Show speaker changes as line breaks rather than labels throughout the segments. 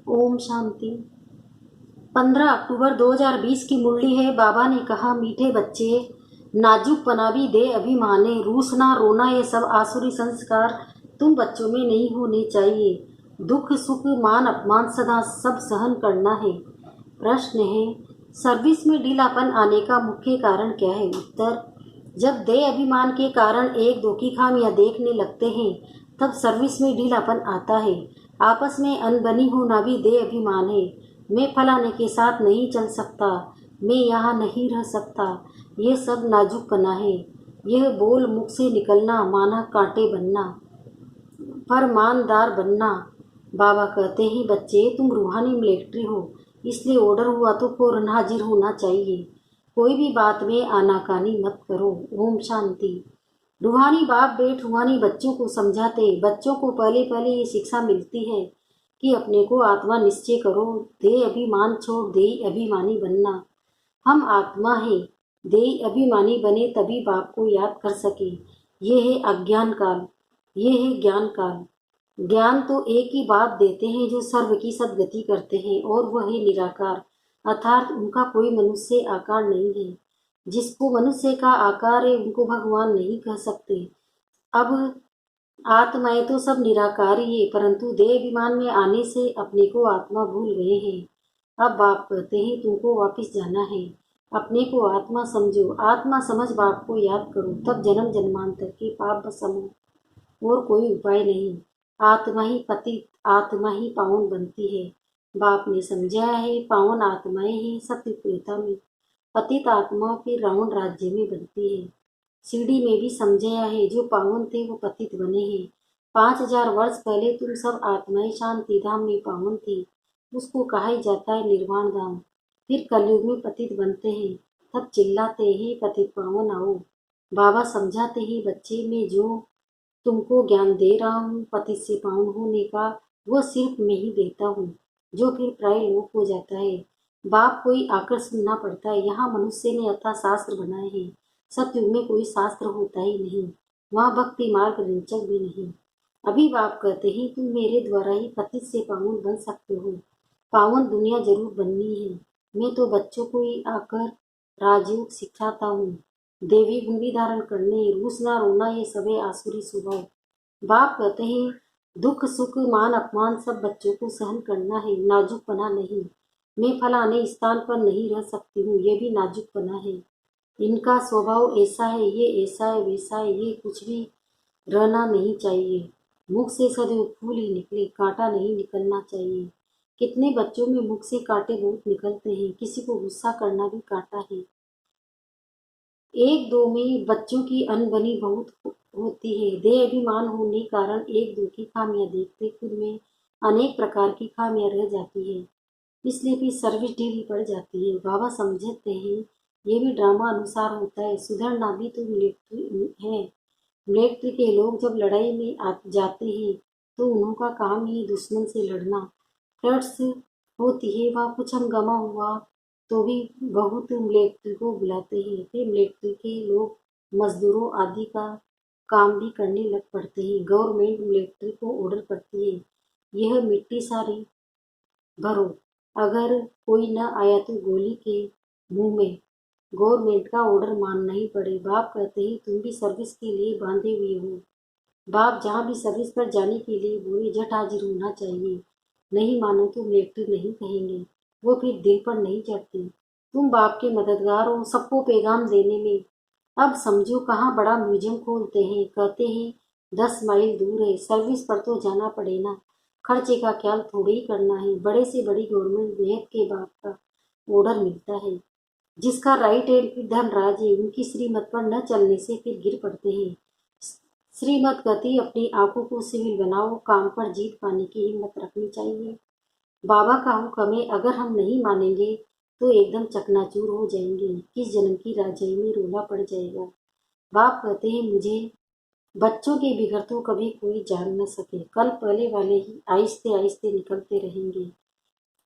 ओम शांति। 15 अक्टूबर 2020 की मुरली है। बाबा ने कहा, मीठे बच्चे, नाजुकपना भी दे अभिमाने, रूसना रोना ये सब आसुरी संस्कार तुम बच्चों में नहीं होने चाहिए। दुख सुख मान अपमान सदा सब सहन करना है। प्रश्न है, सर्विस में ढीलापन आने का मुख्य कारण क्या है? उत्तर, जब दे अभिमान के कारण एक दो की खामियां देखने लगते हैं तब सर्विस में ढीलापन आता है। आपस में अनबनी होना भी दे अभिमान है। मैं फलाने के साथ नहीं चल सकता, मैं यहाँ नहीं रह सकता, ये सब नाजुकपना है। यह बोल मुख से निकलना माना कांटे बनना, फरमानदार बनना। बाबा कहते हैं, बच्चे तुम रूहानी मिलिट्री हो, इसलिए ऑर्डर हुआ तो फौरन हाजिर होना चाहिए। कोई भी बात में आनाकानी मत करो। ओम शांति। रूहानी बाप बेट रूहानी बच्चों को समझाते। बच्चों को पहले पहले ये शिक्षा मिलती है कि अपने को आत्मा निश्चय करो, दे अभिमान छोड़ दे अभिमानी बनना। हम आत्मा है, दे अभिमानी बने तभी बाप को याद कर सके। ये है अज्ञान काल, ये है ज्ञान काल। ज्ञान तो एक ही बात देते हैं जो सर्व की सदगति करते हैं, और वह है निराकार, अर्थात उनका कोई मनुष्य आकार नहीं है। जिसको मनुष्य का आकार है उनको भगवान नहीं कह सकते। अब आत्माएं तो सब निराकार ही है, परंतु देह अभिमान में आने से अपने को आत्मा भूल गए हैं। अब बाप कहते हैं, तुमको वापिस जाना है, अपने को आत्मा समझो, आत्मा समझ बाप को याद करो, तब जन्म जन्मांतर के पाप समो, और कोई उपाय नहीं। आत्मा ही पतित, आत्मा ही पावन बनती है। बाप ने समझाया है, पावन आत्माएं हैं सत्युत्रेता में, पतित आत्मा फिर रावण राज्य में बनती है। सीढ़ी में भी समझाया है, जो पावन थे वो पतित बने हैं। 5000 वर्ष पहले तुम सब आत्माएं शांति धाम में पावन थी, उसको कहा ही जाता है निर्वाण धाम। फिर कलयुग में पतित बनते हैं, तब चिल्लाते हैं, पतित पावन आओ। बाबा समझाते हैं, बच्चे में जो तुमको ज्ञान दे रहा हूँ पतित से पावन होने का, वो सिर्फ मैं ही देता हूँ, जो फिर प्राय लोक हो जाता है। बाप कोई आकर सुनना पड़ता है। यहाँ मनुष्य ने अथा शास्त्र बनाए हैं, सतयुग में कोई शास्त्र होता ही नहीं, वहाँ भक्ति मार्ग रिंचक भी नहीं। अभी बाप कहते हैं, तुम मेरे द्वारा ही पतित से पावन बन सकते हो। पावन दुनिया जरूर बननी है। मैं तो बच्चों को ही आकर राजयोग सिखाता हूँ। देवी गुण भी धारण करने, रूसना रोना ये सभी आसुरी स्वभाव। बाप कहते हैं, दुख सुख मान अपमान सब बच्चों को सहन करना है, नाजुकपना नहीं। मैं फलाने स्थान पर नहीं रह सकती हूँ, ये भी नाजुकपना है। इनका स्वभाव ऐसा है, ये ऐसा है, वैसा है, ये कुछ भी रहना नहीं चाहिए। मुख से सदैव फूल ही निकले, कांटा नहीं निकलना चाहिए। कितने बच्चों में मुख से कांटे बहुत निकलते हैं, किसी को गुस्सा करना भी कांटा है। एक दो में बच्चों की अनबनी बहुत होती है। देह अभिमान होने कारण एक दो की खामियां देखते खुद में अनेक प्रकार की खामियां रह जाती है, इसलिए भी सर्विस ढीली पड़ जाती है। बाबा समझते हैं, ये भी ड्रामा अनुसार होता है, सुधरना भी तो मिलिट्री है। मिलिट्री के लोग जब लड़ाई में जाते हैं तो उनका काम ही दुश्मन से लड़ना। फ्लड्स होती है, वह कुछ हंगामा हुआ तो भी बहुत मिलिट्री को बुलाते हैं। फिर मिलिट्री के लोग मजदूरों आदि का काम भी करने लग पड़ते हैं। गवर्नमेंट मिलिट्री को ऑर्डर करती है, यह मिट्टी सारी भरो, अगर कोई न आया तो गोली के मुंह में। गवर्नमेंट का ऑर्डर मानना ही पड़े। बाप कहते हैं, तुम भी सर्विस के लिए बांधे हुए हो। बाप जहाँ भी सर्विस पर जाने के लिए बोले, झट हाजिर होना चाहिए। नहीं मानो तो मिलिट्री नहीं कहेंगे, वो फिर दिल पर नहीं चढ़ती। तुम बाप के मददगार हो सबको पैगाम देने में। अब समझो कहाँ बड़ा म्यूजियम खोलते हैं, कहते हैं 10 माइल दूर है, सर्विस पर तो जाना पड़े ना। खर्चे का ख्याल थोड़ी ही करना है। बड़े से बड़ी गवर्नमेंट बेहद के बाप का ऑर्डर मिलता है। जिसका राइट हैंड फिर धनराज है, उनकी श्रीमत पर न चलने से फिर गिर पड़ते हैं। श्रीमत कहती, अपनी आंखों को सिविल बनाओ, काम पर जीत पाने की हिम्मत रखनी चाहिए। बाबा का हुक्म है, अगर हम नहीं मानेंगे तो एकदम चकनाचूर हो जाएंगे, किस जन्म की राजाई में रोला पड़ जाएगा। बाप कहते हैं, मुझे बच्चों के बिगड़ तो कभी कोई जान न सके, कल पहले वाले ही आहिस्ते आहिस्ते निकलते रहेंगे।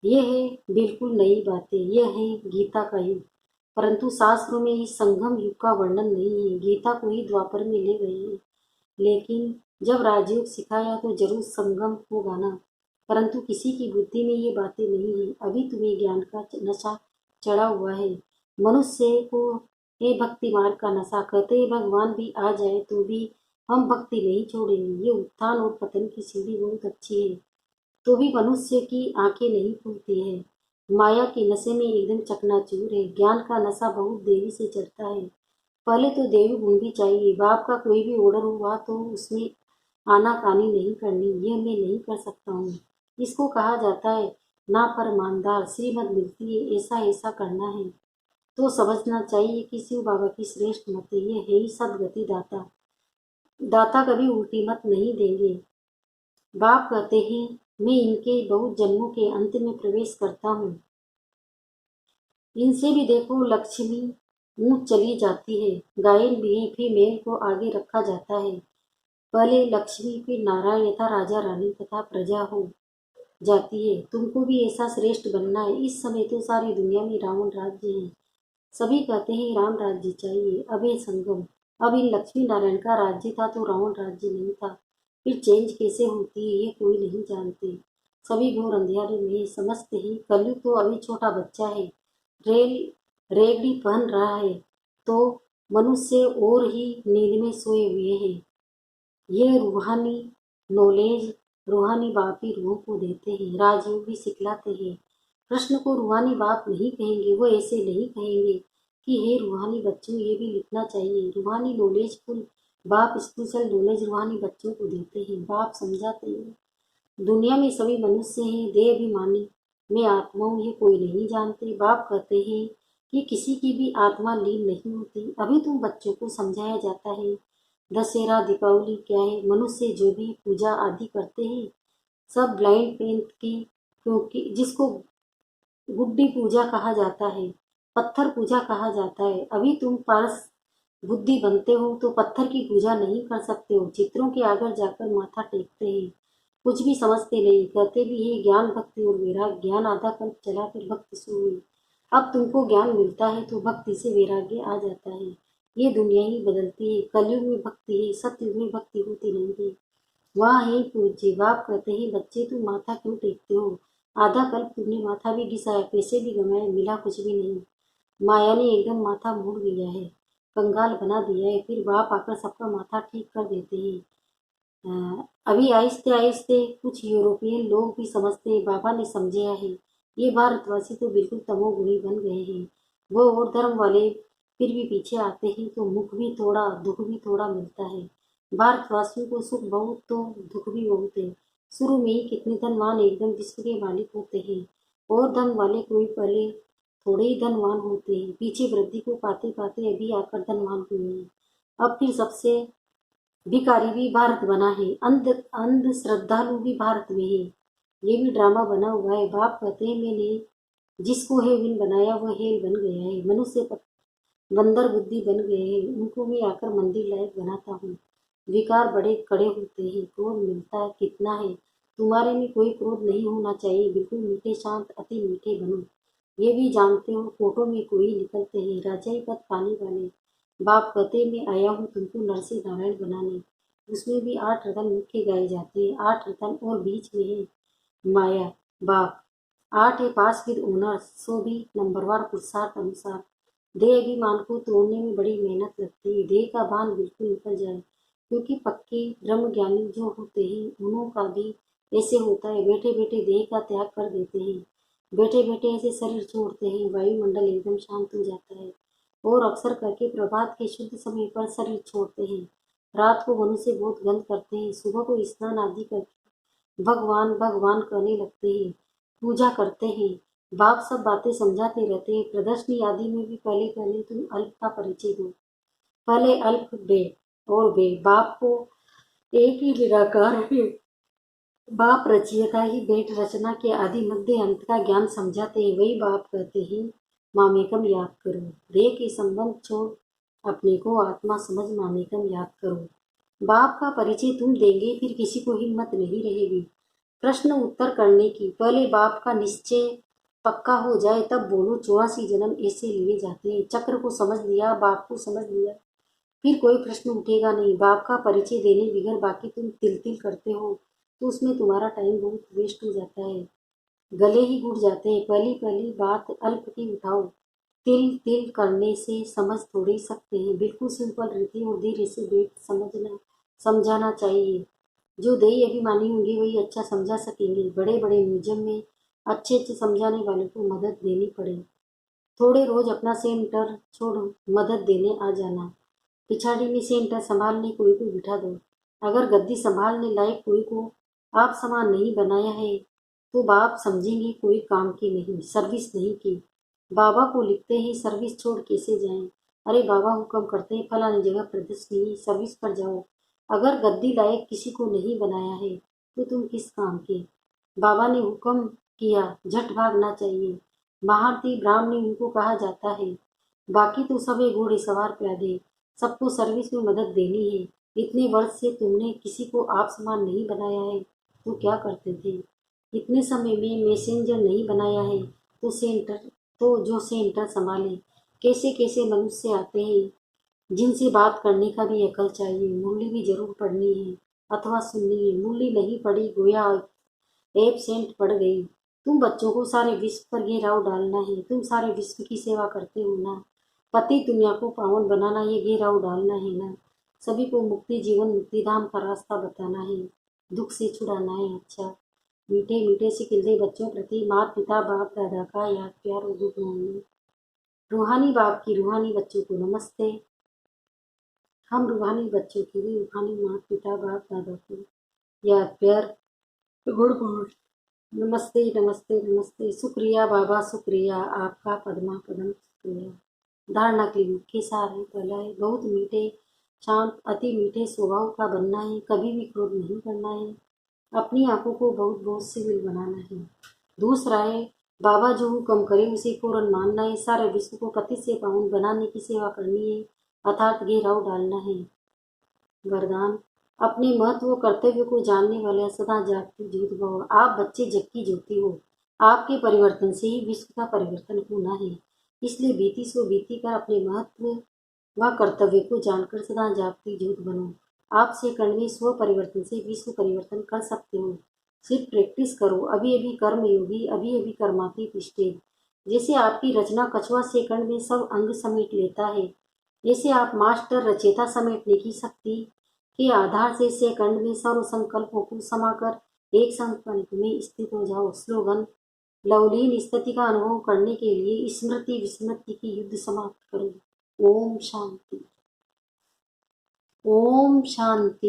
ये है बिल्कुल नई बातें, यह है गीता का युग। परंतु शास्त्रों में इस संगम युग का वर्णन नहीं है। गीता को ही द्वापर में ले गए हैं, लेकिन जब राजयोग सिखाया तो जरूर संगम होगा ना। परंतु किसी की बुद्धि में ये बातें नहीं है। अभी तुम्हें ज्ञान का नशा चढ़ा हुआ है। मनुष्य को ये भक्ति मार्ग का नशा कहते हैं। भगवान भी आ जाए तो भी हम भक्ति नहीं छोड़ेंगे। ये उत्थान और पतन की सीढ़ी बहुत अच्छी है, तो भी मनुष्य की आंखें नहीं खुलती है। माया के नशे में एकदम चकनाचूर है। ज्ञान का नशा बहुत देरी से चढ़ता है। पहले तो देवी गुण भी चाहिए। बाप का कोई भी ऑर्डर हुआ तो उसमें आनाकानी नहीं करनी, ये मैं नहीं कर सकता हूँ। इसको कहा जाता है ना फरमानदार। श्रीमत मिलती है ऐसा ऐसा करना है तो समझना चाहिए कि शिव बाबा की श्रेष्ठ मत ये है ही सदगति दाता। दाता कभी उल्टी मत नहीं देंगे। बाप कहते हैं मैं इनके बहुत जन्मों के अंत में प्रवेश करता हूँ। इनसे भी देखो लक्ष्मी ऊँच चली जाती है। गायन भी है, फिर मेल को आगे रखा जाता है। पहले लक्ष्मी फिर नारायण यथा राजा रानी तथा प्रजा हो जाती है। तुमको भी ऐसा श्रेष्ठ बनना है। इस समय तो सारी दुनिया में रावण राज्य है। सभी कहते हैं राम राज्य चाहिए। अब ये संगम, अब इन लक्ष्मी नारायण का राज्य था तो रावण राज्य नहीं था। फिर चेंज कैसे होती है ये कोई नहीं जानते। सभी घोर अंधियारे में समझते हैं। कलयुग तो अभी छोटा बच्चा है, रेल रेगड़ी पहन रहा है, तो मनुष्य और ही नींद में सोए हुए हैं। ये रूहानी नॉलेज रूहानी बाप ही रूहों को देते हैं। राजयोग भी सिखलाते हैं। कृष्ण को रूहानी बाप नहीं कहेंगे। वो ऐसे नहीं कहेंगे कि हे रूहानी बच्चों ये भी लिखना चाहिए। रूहानी नॉलेज फुल बाप स्पिरिचुअल नॉलेज रूहानी बच्चों को देते हैं। बाप समझाते हैं दुनिया में सभी मनुष्य हैं देह अभिमानी। मैं आत्मा हूँ ये कोई नहीं जानते। बाप कहते हैं कि किसी की भी आत्मा लीन नहीं होती। अभी तुम बच्चों को समझाया जाता है दशहरा दीपावली क्या है। मनुष्य जो भी पूजा आदि करते हैं सब ब्लाइंड पेंट की, क्योंकि जिसको गुड्डी पूजा कहा जाता है, पत्थर पूजा कहा जाता है। अभी तुम पारस बुद्धि बनते हो तो पत्थर की पूजा नहीं कर सकते हो। चित्रों के आगे जाकर माथा टेकते हैं। कुछ भी समझते नहीं। कहते भी है ज्ञान भक्ति और वैराग्य। ज्ञान आधा कल्प चला फिर भक्ति शुरू हुई। अब तुमको ज्ञान मिलता है तो भक्ति से वैराग्य आ जाता है। ये दुनिया ही बदलती है। कलयुग में भक्ति है, सतयुग में भक्ति होती नहीं है। वहाँ है पूज्य। बाप कहते हैं बच्चे तुम माथा क्यों टेकते हो। आधा कल्प तुमने माथा भी घिसाया, पैसे भी गंवाए, मिला कुछ भी नहीं। माया ने एकदम माथा मोड़ दिया है, कंगाल बना दिया है। फिर बाप आकर सबका माथा ठीक कर देते हैं। अभी आहिस्ते आहिस्ते कुछ यूरोपियन लोग भी समझते हैं बाबा ने समझाया है। ये भारतवासी तो बिल्कुल तमोगुणी बन गए हैं। वो और धर्म वाले फिर भी पीछे आते हैं तो मुख भी थोड़ा दुख भी थोड़ा मिलता है। भारतवासियों को सुख बहुत तो दुख भी बहुत है। शुरू में ही कितने धनवान एकदम विश्व के मालिक होते हैं, और धन वाले कोई पहले थोड़े ही धनवान होते हैं। पीछे वृद्धि को पाते पाते अभी आकर धनवान हुए हैं। अब फिर सबसे भिखारी भी भारत बना है। अंध अंध श्रद्धालु भी भारत में है। ये भी ड्रामा बना हुआ है। बाप कहते हैं मैंने जिसको हेविन बनाया वह हेल बन गया है। मनुष्य बंदर बुद्धि बन गए हैं। उनको मैं आकर मंदिर लायक बनाता हूँ। विकार बड़े कड़े होते हैं। क्रोध मिलता है कितना है। तुम्हारे में कोई क्रोध नहीं होना चाहिए। बिल्कुल मीठे शांत अति मीठे बनो। ये भी जानते हो फोटो में कोई निकलते हैं राजाई पद पाने वाले। बाप कहते मैं आया हूँ तुमको नरसिंह नारायण बनाने। उसमें भी 8 रतन मुख्य गाए जाते हैं। 8 रतन और बीच में है माया। बाप 8 है पास विद ओनर, सो भी नंबरवार पुरुषार्थ अनुसार। देह अभिमान को तोड़ने में बड़ी मेहनत लगती है। देह का भान बिल्कुल निकल जाए, क्योंकि पक्के ब्रह्म ज्ञानी जो होते हैं उन्हों का भी ऐसे होता है। बैठे बैठे देह का त्याग कर देते हैं। बैठे बैठे ऐसे शरीर छोड़ते हैं। वायुमंडल एकदम शांत हो जाता है। और अक्सर करके प्रभात के शुद्ध समय पर शरीर छोड़ते हैं। रात को मनुष्य बहुत गंध करते हैं। सुबह को स्नान आदि करके भगवान भगवान करने लगते हैं, पूजा करते हैं। बाप सब बातें समझाते रहते हैं। प्रदर्शनी आदि में भी पहले पहले तुम अल्प का परिचय दो। पहले अल्प बे और बे। बाप को एक ही निराकार है। बाप रचयिता ही भेंट रचना के आदि मध्य अंत का ज्ञान समझाते हैं। वही बाप कहते हैं मामेकम याद करो। देह के संबंध छोड़ अपने को आत्मा समझ मामेकम याद करो। बाप का परिचय तुम देंगे फिर किसी को हिम्मत नहीं रहेगी प्रश्न उत्तर करने की। पहले बाप का निश्चय पक्का हो जाए तब बोलो। 84 जन्म ऐसे लिए जाते हैं। चक्र को समझ लिया, बाप को समझ लिया, फिर कोई प्रश्न उठेगा नहीं। बाप का परिचय देने बिगर बाकी तुम तिल तिल करते हो। तो उसमें तुम्हारा टाइम बहुत वेस्ट हो जाता है, गले ही घुट जाते हैं। पहली पहली बात अल्प की उठाओ, तिल तिल करने से समझ थोड़ी सकते हैं। बिल्कुल सिंपल रीति और धीरे से बेट समझाना चाहिए। जो दही अभिमानी होंगे वही अच्छा समझा सकेंगे। बड़े बड़े म्यूजियम में अच्छे अच्छे समझाने वालों को मदद देनी पड़े। थोड़े रोज अपना सेंटर छोड़ो, मदद देने आ जाना। पिछाड़ी में सेंटर संभालने कोई को बिठा दो। अगर गद्दी संभालने लायक कोई को आप समान नहीं बनाया है तो बाप समझेंगे कोई काम की नहीं, सर्विस नहीं की। बाबा को लिखते हैं सर्विस छोड़ कैसे जाएं। अरे बाबा हुक्म करते हैं फलानी जगह प्रदर्शनी सर्विस पर जाओ। अगर गद्दी लायक किसी को नहीं बनाया है तो तुम किस काम के। बाबा ने हुक्म किया झट भागना चाहिए। महारथी ब्राह्मणी उनको कहा जाता है। बाकी तो सब एक घोड़े सवार प्यादे, सबको सर्विस में मदद देनी है। इतने वर्ष से तुमने किसी को आप समान नहीं बनाया है तो क्या करते थे। इतने समय में मैसेंजर नहीं बनाया है तो जो सेंटर संभाले। कैसे कैसे मनुष्य आते हैं जिनसे बात करने का भी अकल चाहिए। मुरली भी जरूर पढ़नी है अथवा सुननी है। मुरली नहीं पढ़ी गोया एबसेंट पड़ गई। तुम बच्चों को सारे विश्व पर घेराव डालना है। तुम सारे विश्व की सेवा करते हो ना। पति दुनिया को पावन बनाना ये घेराव डालना है ना। सभी को मुक्ति जीवन मुक्ति धाम का रास्ता बताना है, दुख से छुड़ाना है। अच्छा मीठे मीठे से खिलते बच्चों प्रति माता पिता बाप दादा का याद प्यार और गुड मॉर्निंग। रूहानी बाप की रूहानी बच्चों को नमस्ते। हम रूहानी बच्चों की भी रूहानी माता पिता बाप दादा को याद प्यार गुड मॉर्निंग। नमस्ते नमस्ते नमस्ते। शुक्रिया बाबा शुक्रिया आपका पद्मा पदम शुक्रिया। धारणा के मुख्य सार है। पहला है बहुत मीठे शांत अति मीठे स्वभाव का बनना है। कभी भी क्रोध नहीं करना है। अपनी आंखों को बहुत बहुत सिविल बनाना है। दूसरा है बाबा जो हुक्म करे उसे फौरन मानना है। सारे विश्व को पति से पावन बनाने की सेवा करनी है अर्थात घेराव डालना है। वरदान अपने महत्व कर्तव्य को जानने वाले सदा जागती ज्योति भव। आप बच्चे जग की ज्योति हो। आपके परिवर्तन से ही विश्व का परिवर्तन होना है। इसलिए बीती सो बीती कर अपने महत्व व कर्तव्य को जानकर सदा जागती ज्योत बनो। आप सेकंड में स्व परिवर्तन से विश्व परिवर्तन कर सकते हो। सिर्फ प्रैक्टिस करो। अभी अभी कर्म योगी अभी अभी कर्मातीत स्टेज। जैसे आपकी रचना कछुआ सेकंड में सब अंग समेट लेता है, जैसे आप मास्टर रचेता समेटने की शक्ति के आधार से सेकंड में सर्व संकल्पों को समाकर एक संकल्प में स्थित हो जाओ। स्लोगन लवलीन स्थिति का अनुभव करने के लिए स्मृति विस्मृति की युद्ध समाप्त करो। ओम शांति। ओम शांति।